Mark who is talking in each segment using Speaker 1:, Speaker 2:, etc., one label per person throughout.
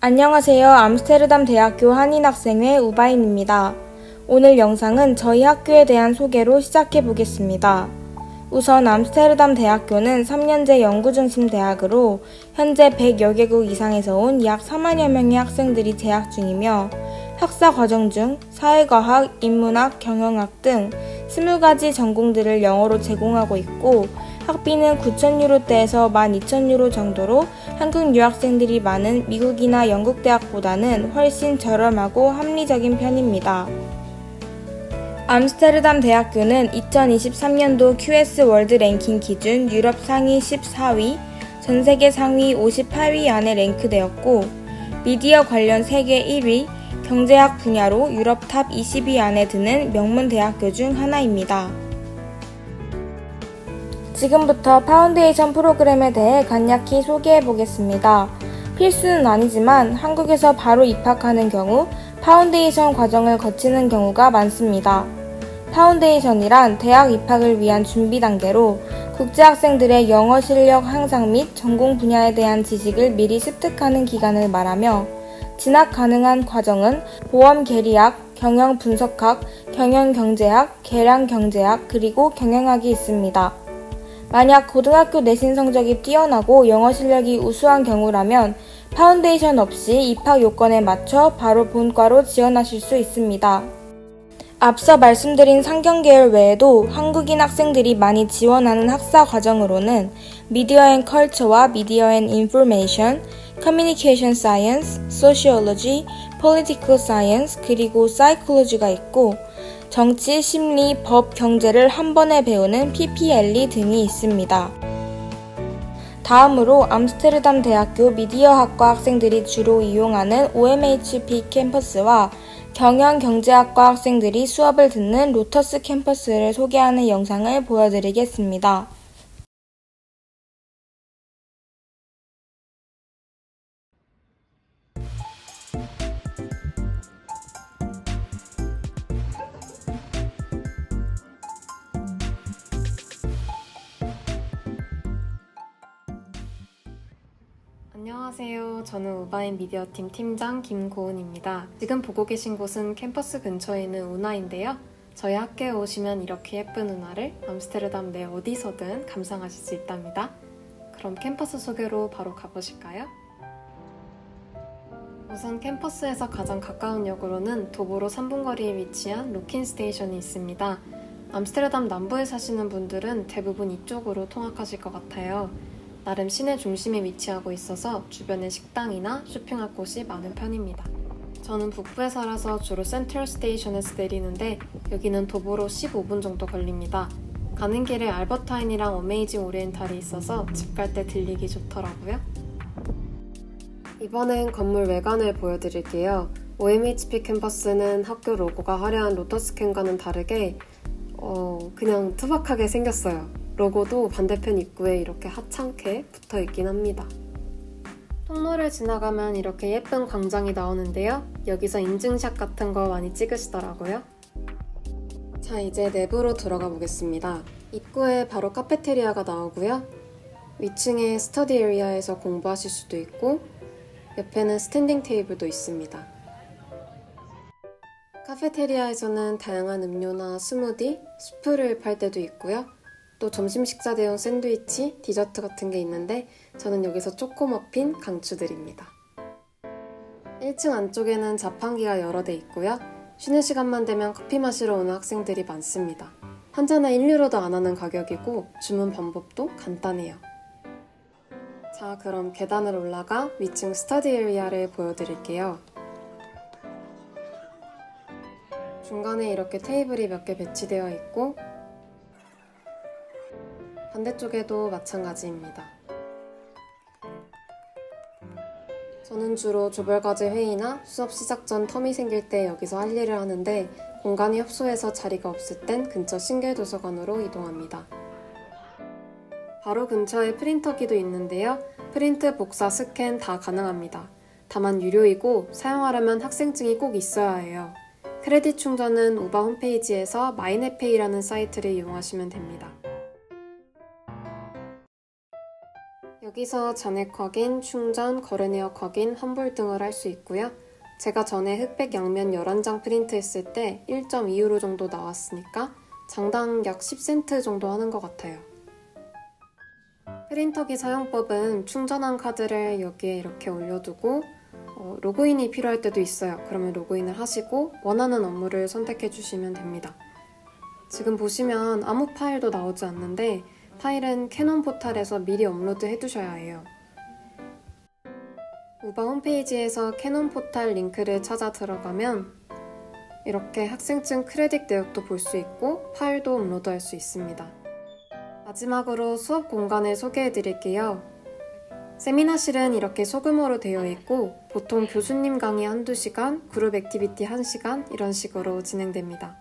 Speaker 1: 안녕하세요. 암스테르담 대학교 한인학생회 우바인입니다. 오늘 영상은 저희 학교에 대한 소개로 시작해 보겠습니다. 우선 암스테르담 대학교는 3년제 연구중심 대학으로 현재 100여 개국 이상에서 온 약 4만여 명의 학생들이 재학 중이며 학사 과정 중 사회과학, 인문학, 경영학 등 20가지 전공들을 영어로 제공하고 있고 학비는 9,000유로대에서 12,000유로 정도로 한국 유학생들이 많은 미국이나 영국 대학보다는 훨씬 저렴하고 합리적인 편입니다. 암스테르담 대학교는 2023년도 QS 월드 랭킹 기준 유럽 상위 14위, 전 세계 상위 58위 안에 랭크되었고 미디어 관련 세계 1위, 경제학 분야로 유럽 탑 20위 안에 드는 명문 대학교 중 하나입니다. 지금부터 파운데이션 프로그램에 대해 간략히 소개해 보겠습니다. 필수는 아니지만 한국에서 바로 입학하는 경우 파운데이션 과정을 거치는 경우가 많습니다. 파운데이션이란 대학 입학을 위한 준비 단계로 국제학생들의 영어 실력 향상 및 전공 분야에 대한 지식을 미리 습득하는 기간을 말하며 진학 가능한 과정은 보험 계리학, 경영 분석학, 경영 경제학, 계량 경제학, 그리고 경영학이 있습니다. 만약 고등학교 내신 성적이 뛰어나고 영어 실력이 우수한 경우라면 파운데이션 없이 입학 요건에 맞춰 바로 본과로 지원하실 수 있습니다. 앞서 말씀드린 상경계열 외에도 한국인 학생들이 많이 지원하는 학사 과정으로는 미디어 앤 컬처와 미디어 앤 인포메이션, 커뮤니케이션 사이언스, 소시올로지, 폴리티컬 사이언스, 그리고 사이콜로지가 있고 정치, 심리, 법, 경제를 한 번에 배우는 PPLE 등이 있습니다. 다음으로 암스테르담 대학교 미디어학과 학생들이 주로 이용하는 OMHP 캠퍼스와 경영경제학과 학생들이 수업을 듣는 로터스 캠퍼스를 소개하는 영상을 보여드리겠습니다.
Speaker 2: 안녕하세요. 저는 우바인 미디어팀 팀장 김고은입니다. 지금 보고 계신 곳은 캠퍼스 근처에 있는 운하인데요. 저희 학교에 오시면 이렇게 예쁜 운하를 암스테르담 내 어디서든 감상하실 수 있답니다. 그럼 캠퍼스 소개로 바로 가보실까요? 우선 캠퍼스에서 가장 가까운 역으로는 도보로 3분 거리에 위치한 로킨 스테이션이 있습니다. 암스테르담 남부에 사시는 분들은 대부분 이쪽으로 통학하실 것 같아요. 나름 시내 중심에 위치하고 있어서 주변에 식당이나 쇼핑할 곳이 많은 편입니다. 저는 북부에 살아서 주로 센트럴 스테이션에서 내리는데 여기는 도보로 15분 정도 걸립니다. 가는 길에 알버타인이랑 어메이징 오리엔탈이 있어서 집 갈 때 들리기 좋더라고요. 이번엔 건물 외관을 보여드릴게요. OMHP 캠퍼스는 학교 로고가 화려한 로터스캔과는 다르게 그냥 투박하게 생겼어요. 로고도 반대편 입구에 이렇게 하찮게 붙어있긴 합니다. 통로를 지나가면 이렇게 예쁜 광장이 나오는데요. 여기서 인증샷 같은 거 많이 찍으시더라고요. 자, 이제 내부로 들어가 보겠습니다. 입구에 바로 카페테리아가 나오고요. 위층에 스터디 에리아에서 공부하실 수도 있고 옆에는 스탠딩 테이블도 있습니다. 카페테리아에서는 다양한 음료나 스무디, 수프를 팔 때도 있고요. 또 점심 식사 대용 샌드위치, 디저트 같은 게 있는데 저는 여기서 초코머핀 강추드립니다. 1층 안쪽에는 자판기가 여러 대 있고요. 쉬는 시간만 되면 커피 마시러 오는 학생들이 많습니다. 한 잔에 1유로도 안 하는 가격이고 주문 방법도 간단해요. 자, 그럼 계단을 올라가 위층 스터디 에리아를 보여드릴게요. 중간에 이렇게 테이블이 몇 개 배치되어 있고 반대쪽에도 마찬가지입니다. 저는 주로 조별과제 회의나 수업 시작 전 텀이 생길 때 여기서 할 일을 하는데 공간이 협소해서 자리가 없을 땐 근처 신길도서관으로 이동합니다. 바로 근처에 프린터기도 있는데요. 프린트, 복사, 스캔 다 가능합니다. 다만 유료이고 사용하려면 학생증이 꼭 있어야 해요. 크레딧 충전은 우바 홈페이지에서 마이네페이라는 사이트를 이용하시면 됩니다. 여기서 잔액 확인, 충전, 거래 내역 확인, 환불 등을 할 수 있고요. 제가 전에 흑백 양면 11장 프린트했을 때 1.2유로 정도 나왔으니까 장당 약 10센트 정도 하는 것 같아요. 프린터기 사용법은 충전한 카드를 여기에 이렇게 올려두고 로그인이 필요할 때도 있어요. 그러면 로그인을 하시고 원하는 업무를 선택해 주시면 됩니다. 지금 보시면 아무 파일도 나오지 않는데 파일은 캐논 포탈에서 미리 업로드 해두셔야 해요. 우바 홈페이지에서 캐논 포탈 링크를 찾아 들어가면 이렇게 학생증 크레딧 내역도 볼 수 있고 파일도 업로드할 수 있습니다. 마지막으로 수업 공간을 소개해 드릴게요. 세미나실은 이렇게 소규모로 되어 있고 보통 교수님 강의 한두 시간, 그룹 액티비티 1시간 이런 식으로 진행됩니다.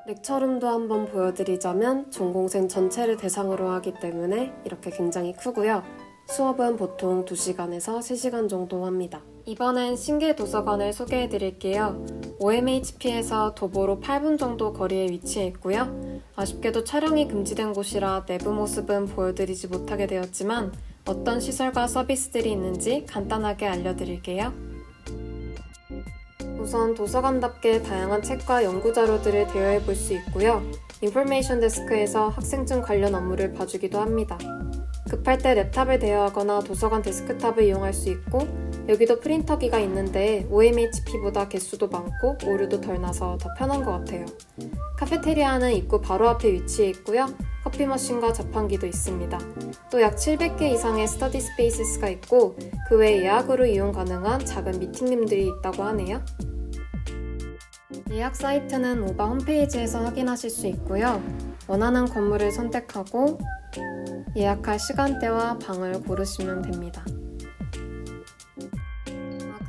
Speaker 2: 렉처룸도 한번 보여드리자면 전공생 전체를 대상으로 하기 때문에 이렇게 굉장히 크고요. 수업은 보통 2시간에서 3시간 정도 합니다. 이번엔 신길 도서관을 소개해 드릴게요. OMHP에서 도보로 8분 정도 거리에 위치해 있고요. 아쉽게도 촬영이 금지된 곳이라 내부 모습은 보여드리지 못하게 되었지만 어떤 시설과 서비스들이 있는지 간단하게 알려드릴게요. 우선 도서관답게 다양한 책과 연구자료들을 대여해 볼 수 있고요. 인포메이션 데스크에서 학생증 관련 업무를 봐주기도 합니다. 급할 때 랩탑을 대여하거나 도서관 데스크탑을 이용할 수 있고 여기도 프린터기가 있는데 OMHP보다 개수도 많고 오류도 덜 나서 더 편한 것 같아요. 카페테리아는 입구 바로 앞에 위치해 있고요. 커피 머신과 자판기도 있습니다. 또 약 700개 이상의 스터디 스페이스가 있고 그 외에 예약으로 이용 가능한 작은 미팅룸들이 있다고 하네요. 예약 사이트는 오바 홈페이지에서 확인하실 수 있고요. 원하는 건물을 선택하고 예약할 시간대와 방을 고르시면 됩니다.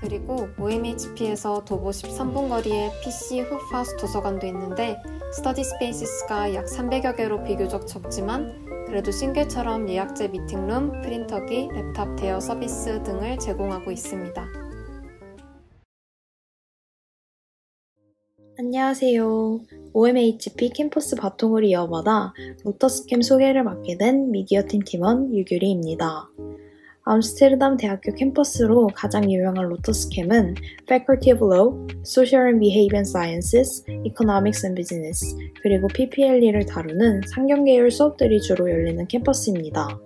Speaker 2: 그리고 OMHP에서 도보 13분 거리에 PC 훅하우스 도서관도 있는데 스터디 스페이스가 약 300여 개로 비교적 적지만 그래도 싱글처럼 예약제 미팅룸, 프린터기, 랩탑 대여 서비스 등을 제공하고 있습니다.
Speaker 3: 안녕하세요. OMHP 캠퍼스 바통을 이어받아 로터스캠 소개를 맡게 된 미디어팀 팀원 유규리입니다. 암스테르담 대학교 캠퍼스로 가장 유명한 로터스캠은 Faculty of Law, Social and Behavior Sciences, Economics and Business, 그리고 PPLE를 다루는 상경계열 수업들이 주로 열리는 캠퍼스입니다.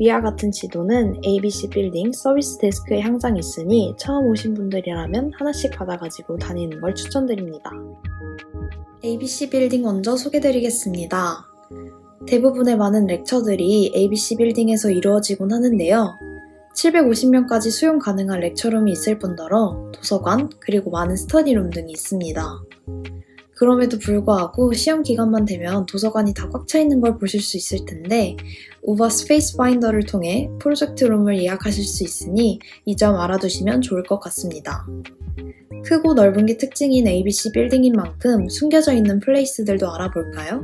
Speaker 3: 위와 같은 지도는 ABC 빌딩 서비스 데스크에 항상 있으니 처음 오신 분들이라면 하나씩 받아가지고 다니는 걸 추천드립니다. ABC 빌딩 먼저 소개드리겠습니다. 대부분의 많은 렉처들이 ABC 빌딩에서 이루어지곤 하는데요. 750명까지 수용 가능한 렉처룸이 있을 뿐더러 도서관, 그리고 많은 스터디룸 등이 있습니다. 그럼에도 불구하고 시험 기간만 되면 도서관이 다 꽉 차 있는 걸 보실 수 있을 텐데 우바 스페이스 파인더를 통해 프로젝트 룸을 예약하실 수 있으니 이 점 알아두시면 좋을 것 같습니다. 크고 넓은 게 특징인 ABC 빌딩인 만큼 숨겨져 있는 플레이스들도 알아볼까요?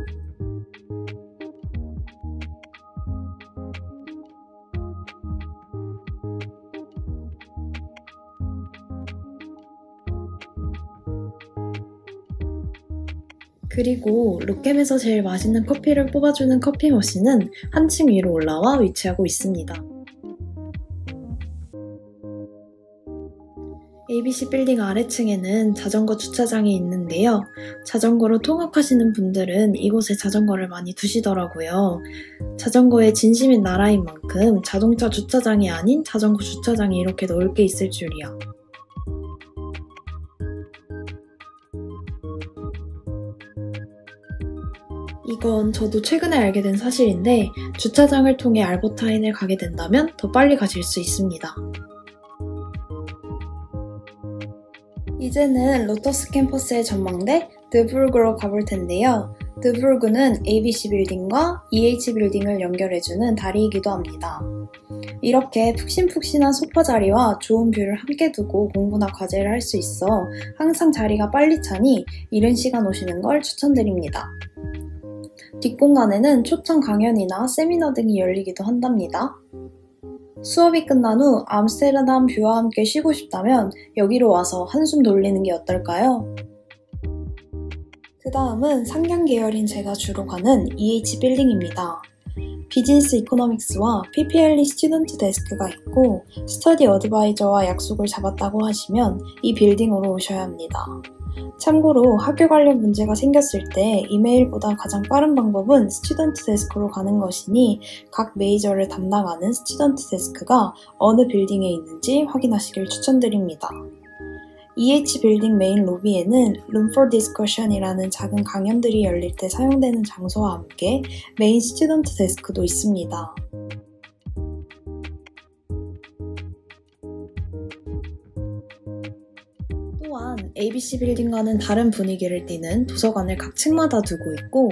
Speaker 3: 그리고 롯캠에서 제일 맛있는 커피를 뽑아주는 커피 머신은 한층 위로 올라와 위치하고 있습니다. ABC 빌딩 아래층에는 자전거 주차장이 있는데요. 자전거로 통학하시는 분들은 이곳에 자전거를 많이 두시더라고요. 자전거에 진심인 나라인 만큼 자동차 주차장이 아닌 자전거 주차장이 이렇게 넓게 있을 줄이야. 이건 저도 최근에 알게 된 사실인데 주차장을 통해 알버타인을 가게 된다면 더 빨리 가실 수 있습니다. 이제는 로터스 캠퍼스의 전망대 드부르그로 가볼 텐데요. 드부르그는 ABC 빌딩과 EH 빌딩을 연결해주는 다리이기도 합니다. 이렇게 푹신푹신한 소파 자리와 좋은 뷰를 함께 두고 공부나 과제를 할 수 있어 항상 자리가 빨리 차니 이른 시간 오시는 걸 추천드립니다. 뒷공간에는 초청 강연이나 세미나 등이 열리기도 한답니다. 수업이 끝난 후 암스테르담 뷰와 함께 쉬고 싶다면 여기로 와서 한숨 돌리는 게 어떨까요? 그 다음은 상경 계열인 제가 주로 가는 EH 빌딩입니다. 비즈니스 이코노믹스와 PPLE 스튜던트 데스크가 있고 스터디 어드바이저와 약속을 잡았다고 하시면 이 빌딩으로 오셔야 합니다. 참고로 학교 관련 문제가 생겼을 때 이메일보다 가장 빠른 방법은 스튜던트 데스크로 가는 것이니 각 메이저를 담당하는 스튜던트 데스크가 어느 빌딩에 있는지 확인하시길 추천드립니다. EH 빌딩 메인 로비에는 Room for Discussion이라는 작은 강연들이 열릴 때 사용되는 장소와 함께 메인 스튜던트 데스크도 있습니다. 또한 ABC 빌딩과는 다른 분위기를 띠는 도서관을 각 층마다 두고 있고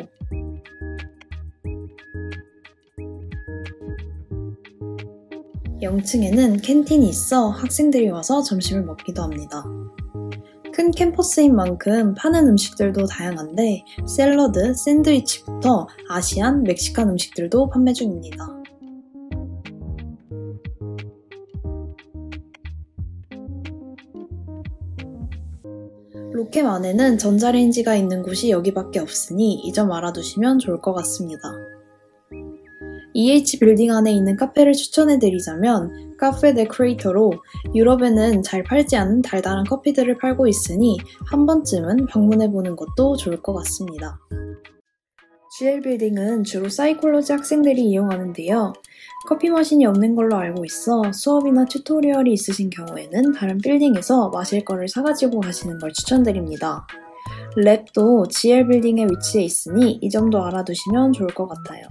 Speaker 3: 영층에는 캔틴이 있어 학생들이 와서 점심을 먹기도 합니다. 큰 캠퍼스인 만큼 파는 음식들도 다양한데 샐러드, 샌드위치부터 아시안, 멕시칸 음식들도 판매 중입니다. 로캠 안에는 전자레인지가 있는 곳이 여기밖에 없으니 이 점 알아두시면 좋을 것 같습니다. EH 빌딩 안에 있는 카페를 추천해드리자면 카페 데 크리에이터로 유럽에는 잘 팔지 않은 달달한 커피들을 팔고 있으니 한 번쯤은 방문해보는 것도 좋을 것 같습니다. GL 빌딩은 주로 사이콜로지 학생들이 이용하는데요. 커피 머신이 없는 걸로 알고 있어 수업이나 튜토리얼이 있으신 경우에는 다른 빌딩에서 마실 거를 사가지고 가시는 걸 추천드립니다. 랩도 GL 빌딩에 위치해 있으니 이 점도 알아두시면 좋을 것 같아요.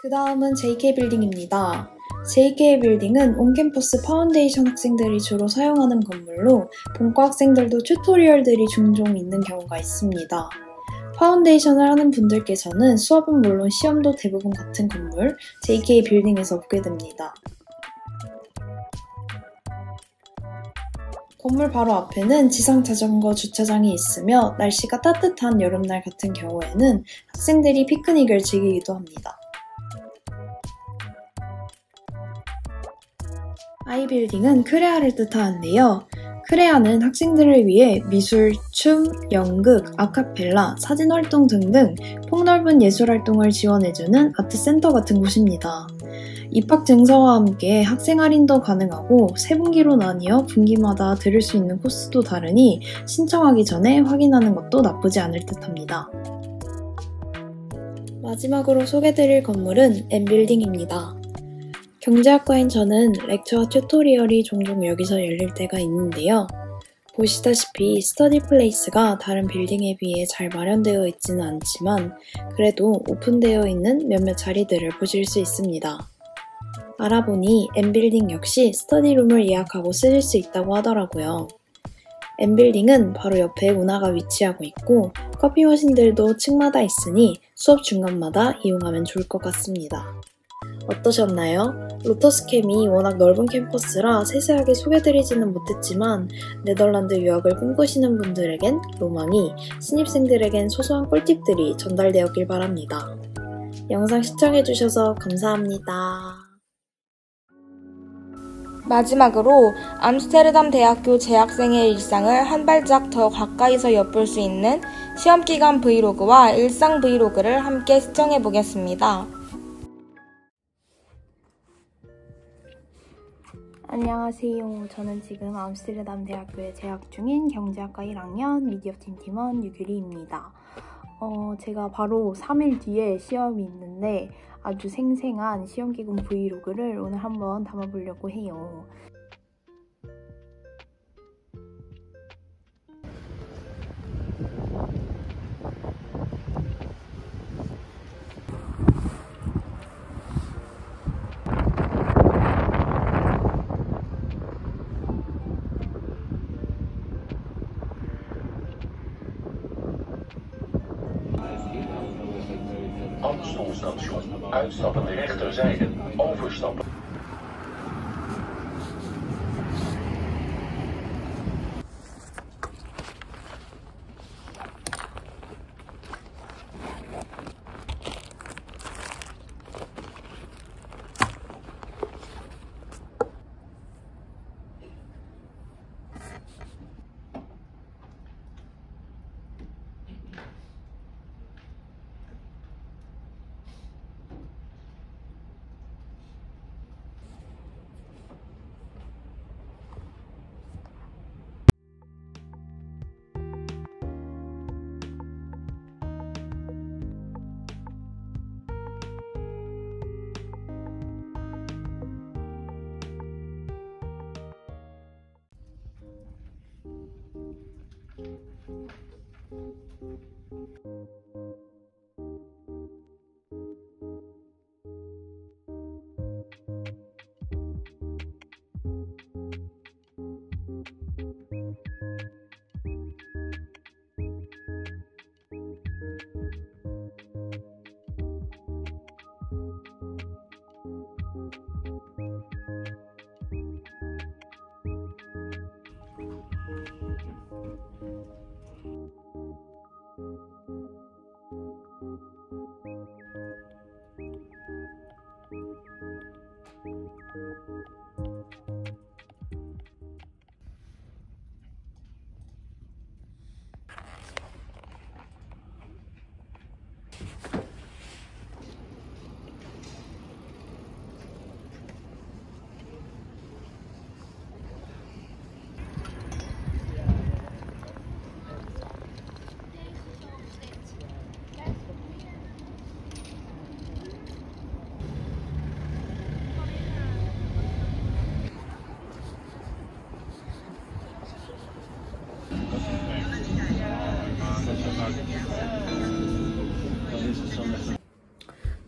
Speaker 3: 그 다음은 JK 빌딩입니다. JK 빌딩은 온캠퍼스 파운데이션 학생들이 주로 사용하는 건물로 본과 학생들도 튜토리얼들이 종종 있는 경우가 있습니다. 파운데이션을 하는 분들께서는 수업은 물론 시험도 대부분 같은 건물 JK 빌딩에서 보게 됩니다. 건물 바로 앞에는 지상 자전거 주차장이 있으며 날씨가 따뜻한 여름날 같은 경우에는 학생들이 피크닉을 즐기기도 합니다. I빌딩은 크레아를 뜻하는데요. 크레아는 학생들을 위해 미술, 춤, 연극, 아카펠라, 사진활동 등등 폭넓은 예술활동을 지원해주는 아트센터 같은 곳입니다. 입학 증서와 함께 학생 할인도 가능하고 세 분기로 나뉘어 분기마다 들을 수 있는 코스도 다르니 신청하기 전에 확인하는 것도 나쁘지 않을 듯합니다. 마지막으로 소개드릴 건물은 N빌딩입니다. 경제학과인 저는 렉처와 튜토리얼이 종종 여기서 열릴 때가 있는데요. 보시다시피 스터디 플레이스가 다른 빌딩에 비해 잘 마련되어 있지는 않지만 그래도 오픈되어 있는 몇몇 자리들을 보실 수 있습니다. 알아보니 N빌딩 역시 스터디룸을 예약하고 쓰실 수 있다고 하더라고요. N빌딩은 바로 옆에 운하가 위치하고 있고 커피 머신들도 층마다 있으니 수업 중간마다 이용하면 좋을 것 같습니다. 어떠셨나요? 로터스캠이 워낙 넓은 캠퍼스라 세세하게 소개드리지는 못했지만 네덜란드 유학을 꿈꾸시는 분들에겐 로망이, 신입생들에겐 소소한 꿀팁들이 전달되었길 바랍니다. 영상 시청해주셔서 감사합니다.
Speaker 1: 마지막으로 암스테르담 대학교 재학생의 일상을 한 발짝 더 가까이서 엿볼 수 있는 시험기간 브이로그와 일상 브이로그를 함께 시청해보겠습니다. 안녕하세요. 저는 지금 암스테르담 대학교에 재학 중인 경제학과 1학년 미디어팀 팀원 유규리입니다. 제가 바로 3일 뒤에 시험이 있는데 아주 생생한 시험기간 브이로그를 오늘 한번 담아보려고 해요.
Speaker 4: Amstelstation. Uitstappen de rechterzijde. Overstappen.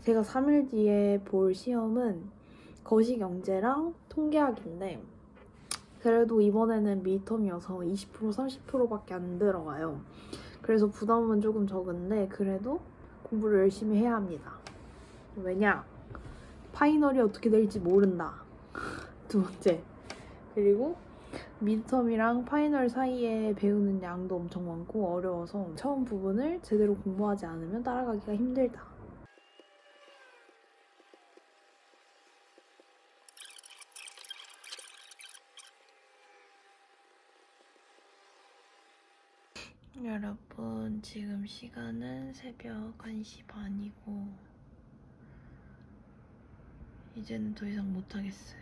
Speaker 3: 제가 3일 뒤에 볼 시험은 거시경제랑 통계학인데 그래도 이번에는 미드텀이어서 20% 30%밖에 안 들어가요. 그래서 부담은 조금 적은데 그래도 공부를 열심히 해야 합니다. 왜냐? 파이널이 어떻게 될지 모른다. 두 번째. 그리고 미드텀이랑 파이널 사이에 배우는 양도 엄청 많고 어려워서 처음 부분을 제대로 공부하지 않으면 따라가기가 힘들다. 여러분, 지금 시간은 새벽 1시 반이고 이제는 더 이상 못하겠어요.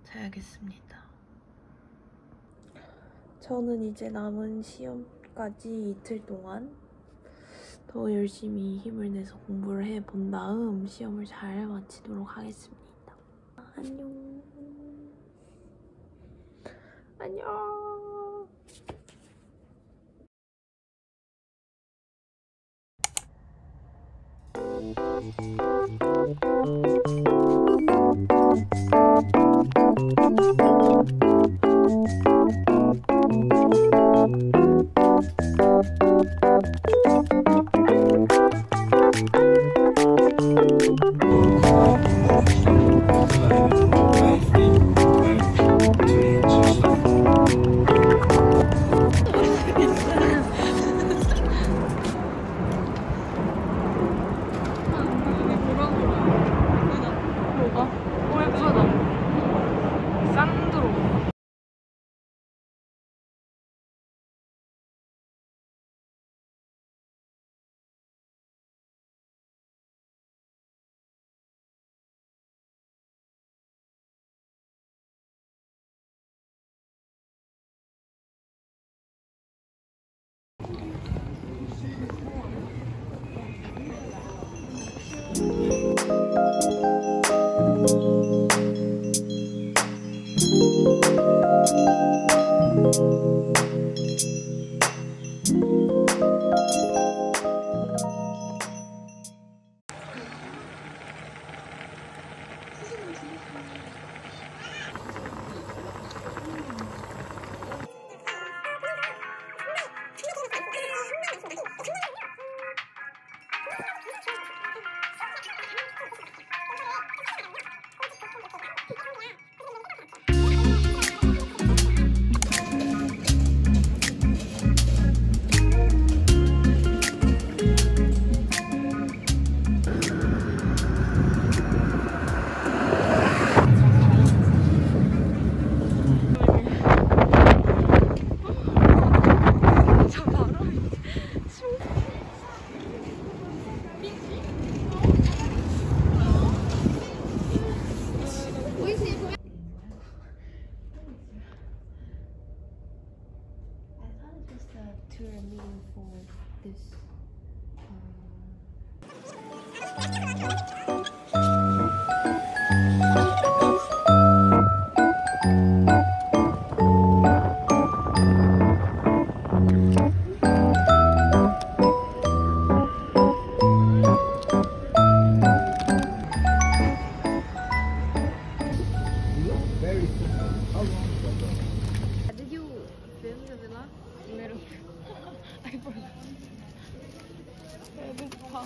Speaker 3: 자야겠습니다. 저는 이제 남은 시험까지 이틀 동안 더 열심히 힘을 내서 공부를 해본 다음 시험을 잘 마치도록 하겠습니다. 안녕. 안녕. tour meeting for this. Did you film the villa? I forgot. 배고파.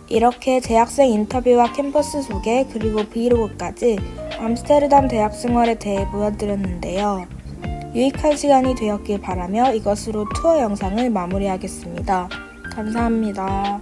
Speaker 1: 이렇게 재학생 인터뷰와 캠퍼스 소개 그리고 브이로그까지 암스테르담 대학 생활에 대해 보여드렸는데요. 유익한 시간이 되었길 바라며 이것으로 투어 영상을 마무리하겠습니다. 감사합니다.